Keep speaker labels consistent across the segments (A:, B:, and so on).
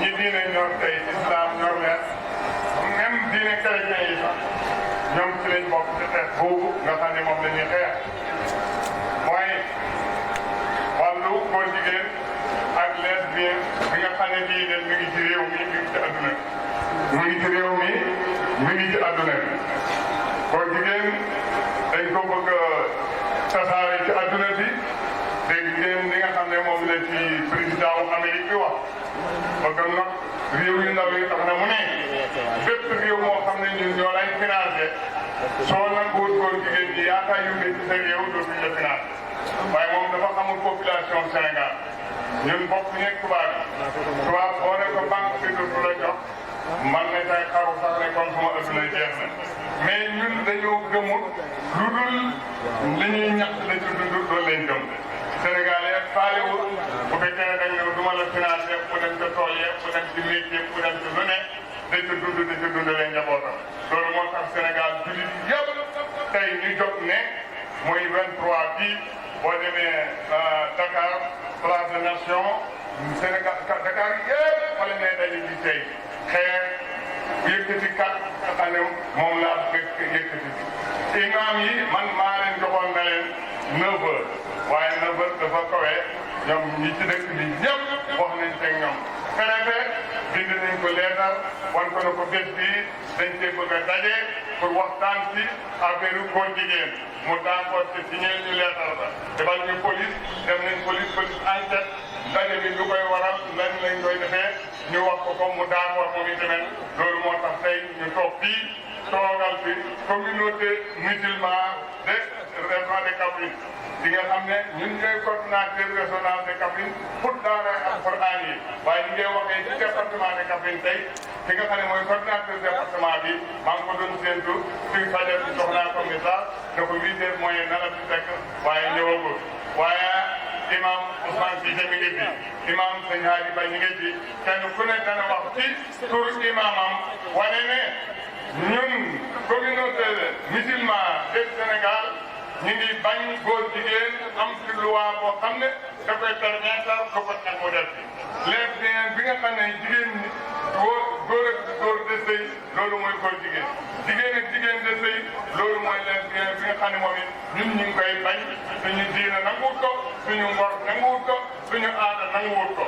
A: ñi diine ñor tey islam ñor leen même diine chrétien yi sax ñoom ci lañ bokk ci xeex boobu nga xam ne moom la ñuy xeex mooy wàllu góor jigéen ak lesbien bi nga xam ne lii de mi ngi ci réew mi mi ngi ci adduna bi mi ngi ci réew mi mi ngi ci adduna bi góor jigéen dañ ko bëgg a tasaare ci adduna bi dégg ngeen li nga xam ne moom la ci président wu Amérique bi wax bëgg nag réew yu ndaw yi tax na mu ne bépp réew moo xam ne ñun ñoo lay financé soo nanguwul góor jigéen ñi yaakaar yu ne ci sa réew dootuñ la financé waaye moom dafa xamul population Sénégal ñun bokk ñeeg tubaab yi tubaab boo ne ko banque bi dootu la jox man na tay xaru sax ne kon suma adduna jeex na mais ñun dañoo gëmul lu dul li ñuy ñax la ci dund loolu lañ gëm Sénégalais faalewul bu fekkee ne dañ ñëw du ma la financé mu dem ca tool yeeg mu dem ci métier mu dem ci lu ne da ca dund da ca dund leen njabootam loolu moo tax Sénégal jullit yëpp tey ñu jóg ne muy 23 bii boo demee Dakar place de nation Sénégal Dakar yëpp wala ngay daje ci tey xeex yëkkati kat nga xam ne moom laa fekk yëkkati imam yi man maa leen joxoon na leen 9 heures waaye 9 heures dafa kawe ñoom ñi ci dëkk bi ñëpp wax nañ teg ñoom préfet bind nañ ko leetar wan ko ne ko bés bii dañ cee bëgg a daje pour waxtaan ci affaire góor jigéen mu d'accord ci signé ñu leetar ba defal ñu police dem nañ police enquête daje bi lu koy waral lan lañ koy defee ñu wax ko comme mu d'accord moom itamit loolu moo tax tey ñu toog fii toogal fi communauté musulmane de région de Kaffrine di nga xam ne ñun ñooy coordinateur régional de Kaffrine pour daara alquran yi waaye ñu ngi waxee ci département de Kaffrine tey ki nga xam ne mooy coordinateur département bi maa ngi ko doon séntu suñ fajar bi jox naa ko message ne ko 8 heures moyen na la fi fekk waaye ñëwagul waaye imam Ousmane Cissé mi ngi fi imam Sëñ Hadi Ba ñu ngi fi kenn ku ne dana wax ci tur imamam wane ne ñun communauté musulmane du Sénégal ñu ngi bañ góor jigéen am ci loi boo xam ne da koy permettre ko ko teg mu def lesbien bi nga xam ne jigéen ñi góor ak góor de sëy loolu mooy góor jigéen jigéen ak jigéen de sëy loolu mooy lesbien bi nga xam ne moom it ñun ñu ngi koy bañ suñu diina nanguwut ko suñu ngor nanguwut ko suñu aada nanguwut ko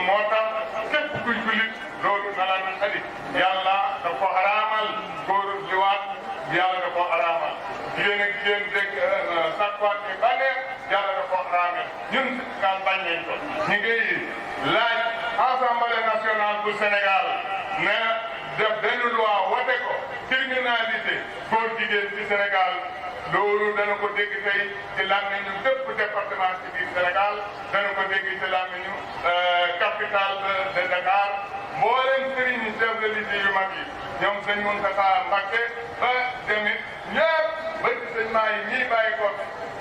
A: moo tax képp kuy jullit loolu na la naqari yàlla da ko araamal góor liwaat yàlla da ko araamal jigéen ak jigéen dégg sakwaat bi bànneex yàlla da ko araamal ñun Sénégal bañ nañ ko ñu ngi laaj Assemblée nationale bu Sénégal ne def benn loi wote ko criminalisé góor jigéen ci Sénégal loolu dana ko dégg tey ci làmmiñu bépp département ci biir Sénégal dana ko dégg ci làmmiñu capitale de Dakar mboolem sëriñ chef de lycée yu mag yi ñoom sëñ Mountakha Mbacké ba demit ñëpp ba ci sëñ maa yi ñii bàyyi ko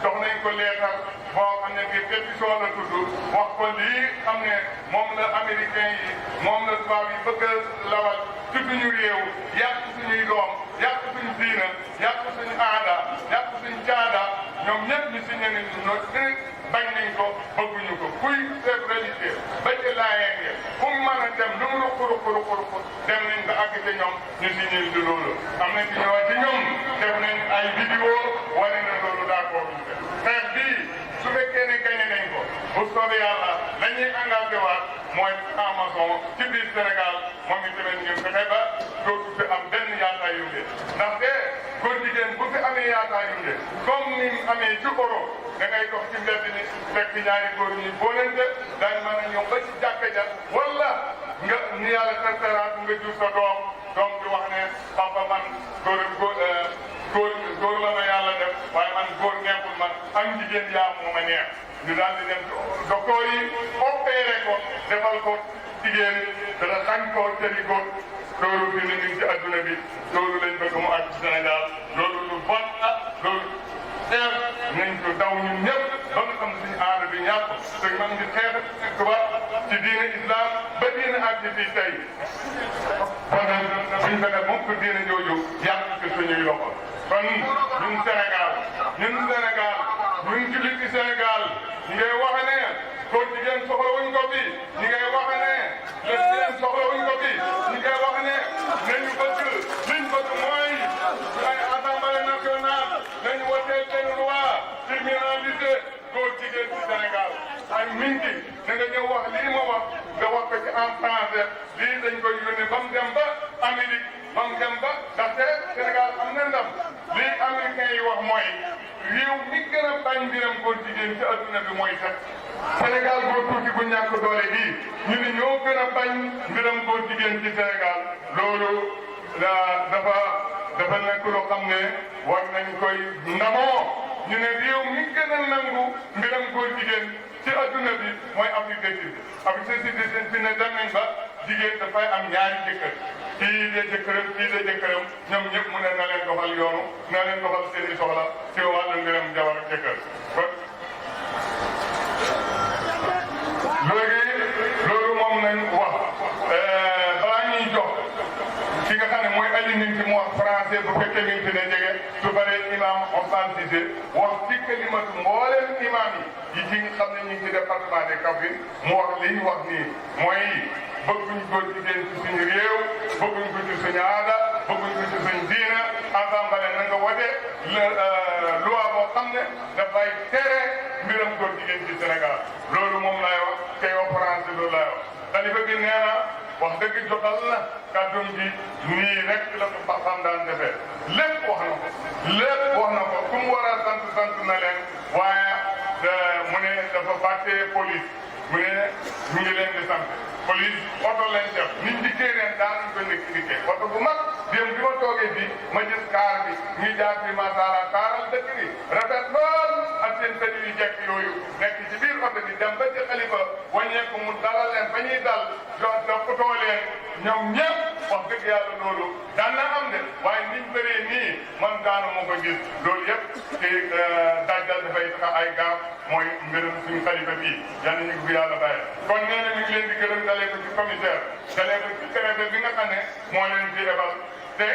A: jox nañ ko leetar boo xam ne bii pétition la tudd wax ko lii xam ne moom la américain yi moom la tubaab yi bëgg a lawal ci suñu réew yàq suñuy doom yàq suñu diina yàq suñu aada yàq suñu caada ñoom ñëpp ñu signé nañ no bañ nañ ko bëgguñu ko kuy chef religieux ba ci laayeen yi fu mu mën a dem lu mu ruq dem nañ ba àgg ci ñoom ñu signé di loolu am na ci ñoo ci ñoom def nañ ay vidéo wane na loolu d'accord ñu def xeex bii su fekkee ne gañe nañ ko bu soobee yàlla la ñuy engagé waat mooy franc-maçon ci biir Sénégal moom itamit ñu fexe ba dootu fi am benn yaakaar yu nde ndaxte góor jigéen bu fi amee yaakaar yu nde comme ni amee ci Europe da ngay dox ci mbedd ni fekk ñaari góor ñi boolente daañ mën a ñëw ba ci jàkka ja wala nga ni yàlla terteraat nga jur sa doom di wax ne papa man góor la ma yàlla def waaye man góor neexul man am jigéen yaa moo ma neex ñu daal di dem docteur yi opéré ko defal ko jigéen dana xañ ko tëri ko loolu fi ne ñu ci adduna bi loolu lañ bëgg mu àgg ci Sénégal loolu lu bon la loolu xeex nañ ko daw ñun ñëpp ba nga xam suñu aada bi ñàkk te man ngi xeex ak tubaab ci diine islam ba diine àgg fii tey kon nag suñ fexe moom ko diine jooju yàq ci suñuy loxo kon ñun Sénégal ñun jullit ci Sénégal ñu ngay wax ne góor jigéen soxla wuñ ko fi ñu ngay wax ne lesbienne da nga ñëw wax lii ma wax nga wax ko ci en français lii dañ koy yónnee ba mu dem ba Amérique ba mu dem ba ndaxte Sénégal am na ndam lii américain yi wax mooy réew mi gën a bañ mbiram góor jigéen ci adduna bi mooy sax Sénégal boo tuuti bu ñàkk doole bii ñu ne ñoo gën a bañ mbiram góor jigéen ci Sénégal loolu dafa nekk loo xam ne war nañ koy ndamoo ñu ne réew mi gën a nangu mbiram góor jigéen ci adduna bi mooy Afrique du Sud. Afrique du Sud fi ne dem nañ ba jigéen dafay am ñaari jëkkër kii de jëkkëram kii de jëkkëram ñoom ñëpp mu ne na leen doxal yoonu na leen doxal seeni soxla ci wàllu mbiram jabar ak jëkkër kon loolu moom nañ wax balaa ñuy jox ki nga xam ne mooy Ali Minti mu wax français bu fekkee Minti ne jege su paree imam Ousmane Cissé wax ci kalimatu mbooleem imam yi ci xam ne ñu ngi ci département de Kaffrine mu wax li ñu wax nii mooy bëgguñ góor jigéen ci suñu réew bëgguñ ko ci suñu aada bëgguñ ko ci suñu diina assemblée na nga wote loi boo xam ne dafay tere mbiram góor jigéen ci Sénégal loolu moom laay wax tey wax français loolu laay wax xalifa bi nee na wax dëgg jotal na kàddoom ji nii rek la ko baxam daan defee lépp wax na ko ku mu war a sant na leen waaye mu ne dafa bàttee police mu ne ñu ngi leen di sant police oto leen def nit dikkee leen daan ko nekk dikkee oto bu mag démb bi ma toogee fii ma gis kaar bi ñuy jaar fi masala kaaral dëkk bi rafet lool ak seen tëj yu jekk yooyu nekk ci biir oto bi dem ba ci xalifa wàññeeku mu dalal leen ba ñuy dal toppatoo leen ñoom ñëpp wax dëgg yàlla loolu daan na am de waaye niñ bëree nii man daanu moo ko gis loolu yëpp ci dajjal dafay tax ay gaaf mooy mbirum suñu xalifa bii yal na ñu ko fi yàlla bàyyi kon nee na mi ngi leen di gërëm dalee ko ci commissaire dalee ko ci préfet bi nga xam ne moo leen di ebal te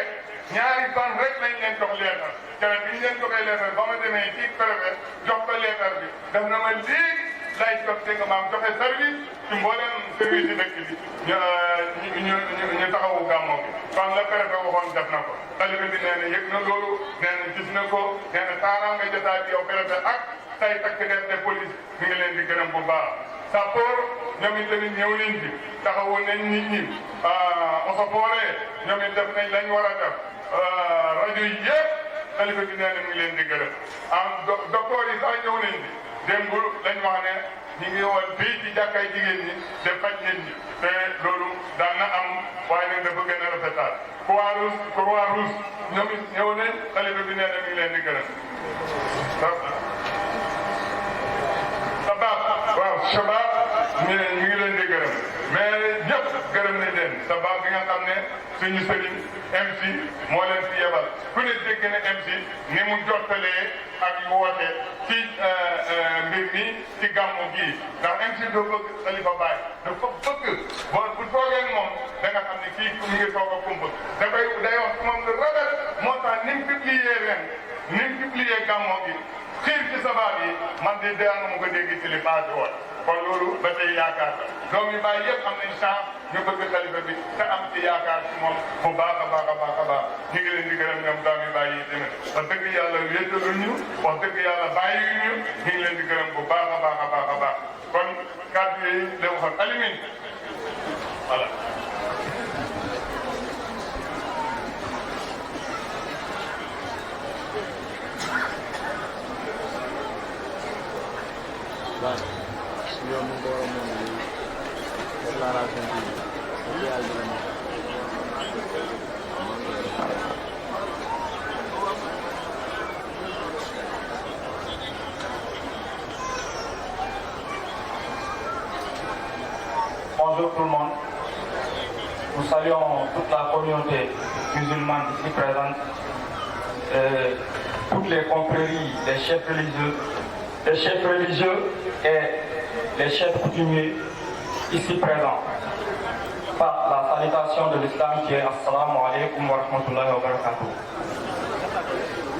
A: ñaari fan rek lañ leen jox leetar keroog bi ñu leen joxee leetar ba ma demee ci préfet jox ko leetar bi def na ma léegi lay jot dégg nga maam joxe service ci mboolem service yi dëkk bi ñu taxawu gàmmoo bi kon la préfet waxoon def na ko xalifa bi nee na yëg na loolu nee na gis na ko nee na taaraam nga jotaay bi yow préfet ak say takk def de police mi ngi leen di gërëm bu baax sappoor ñoom it tamit ñëw nañ ci taxawu nañ nit ñi osofoore ñoom it def nañ lañ war a def rajo yi yëpp xalifa bi nee na mi ngi leen di gërëm docteur yi sax ñëw nañ ci démb lañ wax ne ñu ngi woon fii ci jàkkaay jigéen ñi te faj nit ñi te loolu daan na am waaye nag dafa gën a rafetaat Croix-Rouge ñoom it ñëw nañ xalifa bi nee na mi ngi leen di gërëm waaw Shabab ñu ngi leen di gërëm mais ñëpp gërëm nañ leen Shabab bi nga xam ne suñu sëriñ MC moo leen fi yebal ku ne dégg na MC ni mu jottalee ak woote ci mbir mi ci gàmmu gii ndax MC doo bëgg Xalifa Baye dafa bëgg bu toogee moom da nga xam ne kii mu ngi toog a kumpa day wax moom lu rafet moo tax ni mu publié ren ni mu publié gàmmu gi xiir ci sabab yi man di daanu mu ko dégg ci li passé woon kon loolu ba tey yaakaar la doom yi Baye yëpp am nañ chance ñu bëgg xalifa bi te am ci yaakaar ci moom bu baax a baax a baax a baax ñu ngi leen di gërëm ñoom doom yi Baye yi tamit wax dëgg yàlla wéetalu ñu wax dëgg yàlla bàyyi ñu ngi leen di gërëm bu baax a baax a baax a baax kon kàddu yi la waxoon alimin voilà.
B: Bonjour tout le monde. Nous saluons toute la communauté musulmane ici présente, toutes les confréries, les chefs religieux et les chefs coutumiers ici présents. Par la salutation de l'islam qui est Assalamu alaikum wa rahmatullahi wa barakatuh.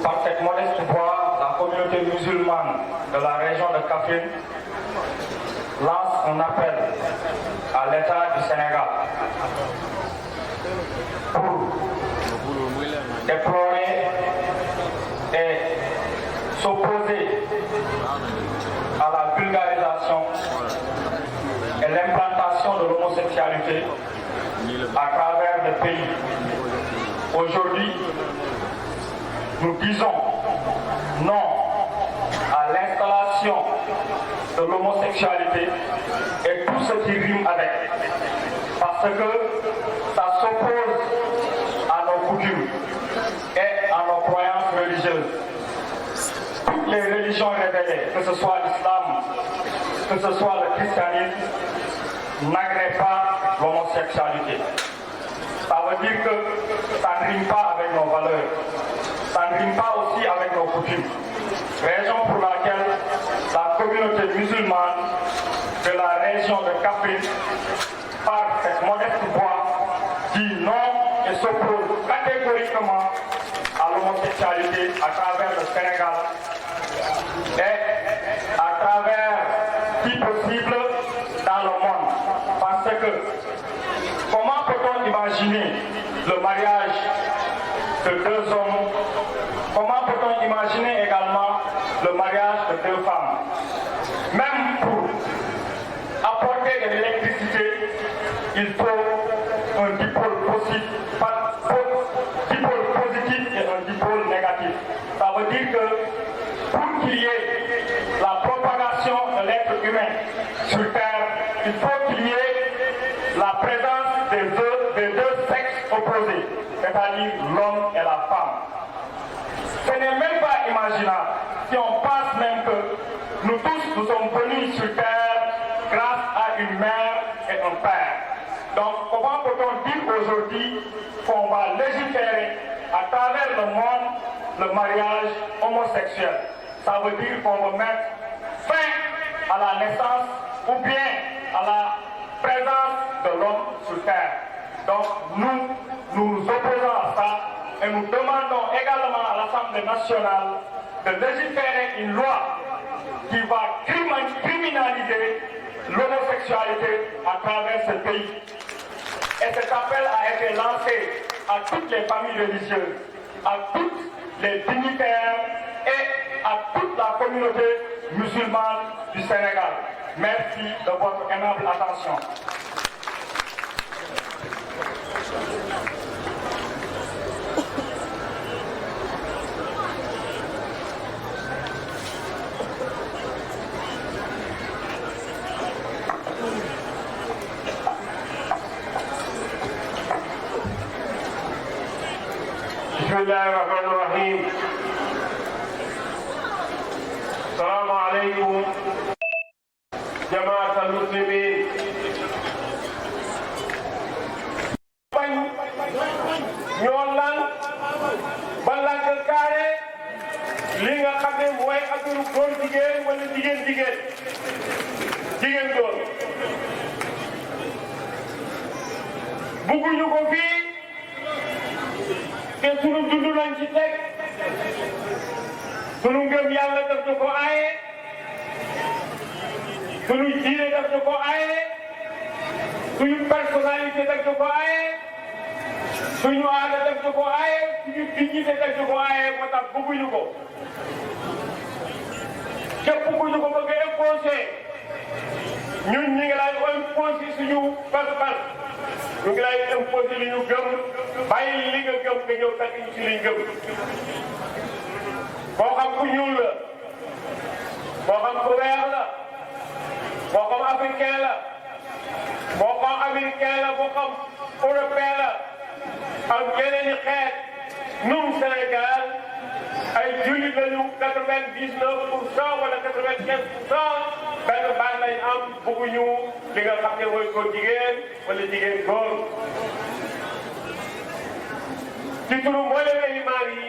B: Par cette modeste voix, la communauté musulmane de la région de Kaffrine lance un appel à l'État du Sénégal pour déplorer et s'opposer à la vulgarisation et l'implantation de l'homosexualité à travers le pays. Aujourd'hui, nous disons non à l'installation de l'homosexualité et tout ce qui rime avec, parce que ça s'oppose à nos coutumes et à nos croyances religieuses. Toutes les religions révélées, que ce soit l'islam, que ce soit le christianisme, n'agréent pas l'homosexualité. Ça veut dire que ça ne rime pas avec nos valeurs, ça ne rime pas aussi avec nos coutumes. Raison pour laquelle la communauté musulmane de la région de Kaffrine, par cette modeste voix, dit non et s'oppose catégoriquement à l'homosexualité à travers le Sénégal et à travers, si possible, dans le monde. Parce que comment peut-on imaginer le mariage de deux hommes? Comment peut-on imaginer également le mariage de deux femmes? Même pour apporter de l'électricité, il faut un dipôle positif et un dipôle négatif. Ça veut dire que pour qu'il y ait la propagation de l'être humain sur Terre, il faut qu'il y ait la présence des deux sexes opposés, c'est-à-dire l'homme et la femme. Ce n'est même pas imaginable si on pense même que nous tous nous sommes venus sur Terre grâce à une mère et un père. Donc comment peut-on dire aujourd'hui qu'on va légiférer à travers le monde le mariage homosexuel? Ça veut dire qu'on va mettre fin à la naissance ou bien à la présence de l'homme sur Terre. Donc nous nous opposons à ça et nous demandons également à l'Assemblée nationale de légiférer une loi qui va criminaliser l'homosexualité à travers ce pays. Et cet appel a été lancé à toutes les familles religieuses, à toutes les dignitaires et à toute la communauté musulmane du Sénégal. Merci de votre aimable attention.
C: بسم الله الرحمن الرحيم. السلام عليكم جماعة المسلمين. ñoo lan ba lan nga kaare li nga xam ne mooy affaire góor jigéen wala jigéen góor bugguñu ko fii te sunu dund lañ ci teg sunu ngëm yàlla daf ñu ko aaye sunu diine daf ñu ko aaye suñu personnalité daf ñu ko aaye suñu aada daf ñu ko aaye suñu dignité daf ñu ko aaye moo tax bëgguñu ko képp ku ñu ko bëgg a imposé ñun ñi ngi lay imposé suñu pas-pas ñu ngi lay imposé li ñu gëm bàyyi li nga gëm nga ñëw takk ñu ci liñ gëm boo xam ku ñuul la boo xam ku weex la boo xam africain la boo xam américain la boo xam européen la ak yeneen i xeet ñun Sénégal ay jullit lañu 99% wala 95% benn baat lañ am bëgguñu li nga xam ne mooy góor jigéen wala jigéen góor ci turu mboolem imaam yi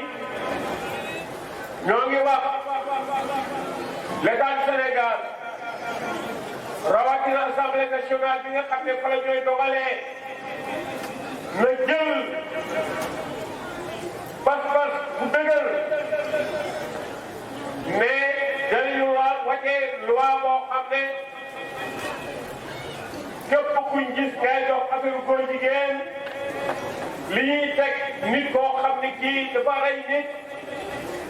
C: ñoo ngi wax l'état du Sénégal rawatina assemblée nationale bi nga xam ne fa la ñooy dogalee na jël pas-pas bu dëgër mais dañu wàcce loi boo xam ne képp kuñ gis ngay dox affaire góor jigéen li ñuy teg nit koo xam ne kii dafa rey nit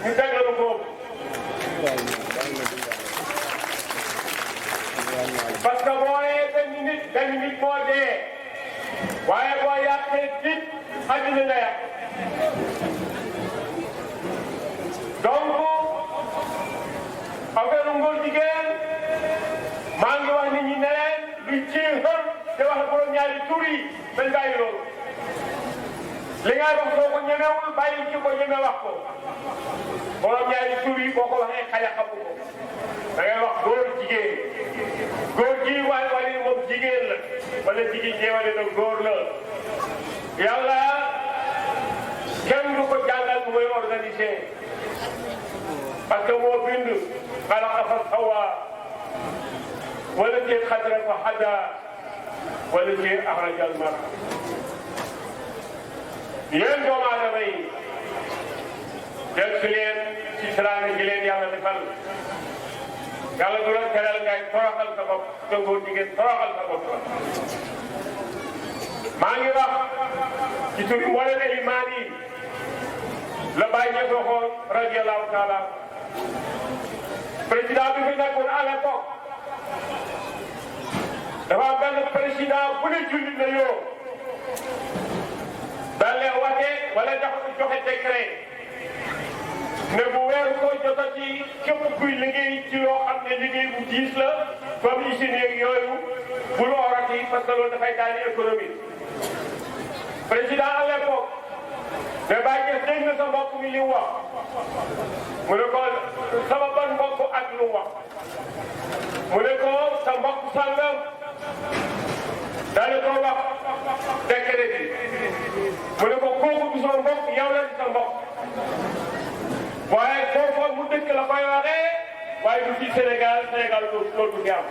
C: ñu tegal ko parce que boo nee benn nit moo dee waaye boo yàqee nit àddina nga yàq donc affaire ngóor jigéen maa ngi wax nit ñi ne leen luy ci xër te wax borom ñaari tur yi dañ bàyyi loolu li ngay wax soo ko ñemewul bàyyi ci ko ñeme wax ko borom ñaari tur yi boo ko waxee xale xamu ko da ngay wax góor jigéen góor ji wala moom jigéen la wala jigéen ñi wala na góor la yàlla kenn du ko jàngal bu muy organisé parce que moo bind xalaqa fa sawwa wala ci xadra fa hada wala ci axraja al mar'a yéen doomu aadama yi del si leen ci teraanga ji leen yàlla defal yàlla du la teral ngay toroxal sa bopp te góor jigéen toroxal sa bopp la maa ngi wax ci turi mboolem élimaan yi la Baye Niass waxoon radiyallahu taala président bi fi nekkoon à l'époque dafa am benn président bu ne jullit na yoo daal leen wate wala joxe décret ne bu weeru ko jotati képp kuy liggéey ci loo xam ne liggéey bu diis la comme usine yeeg yooyu bul orati parce que loolu dafay daal di économie président à l'époque ne Baye Niass dégg na sa mbokk mi li mu wax mu ne ko sama ban mbokk ak lu mu wax mu ne ko sa mbokk sàngam daal di ko wax décret bi mu ne ko kooku du sa mbokk yow la di sa mbokk waaye foofu mu dëkk la koy waxee waaye du ci Sénégal loolu du fi am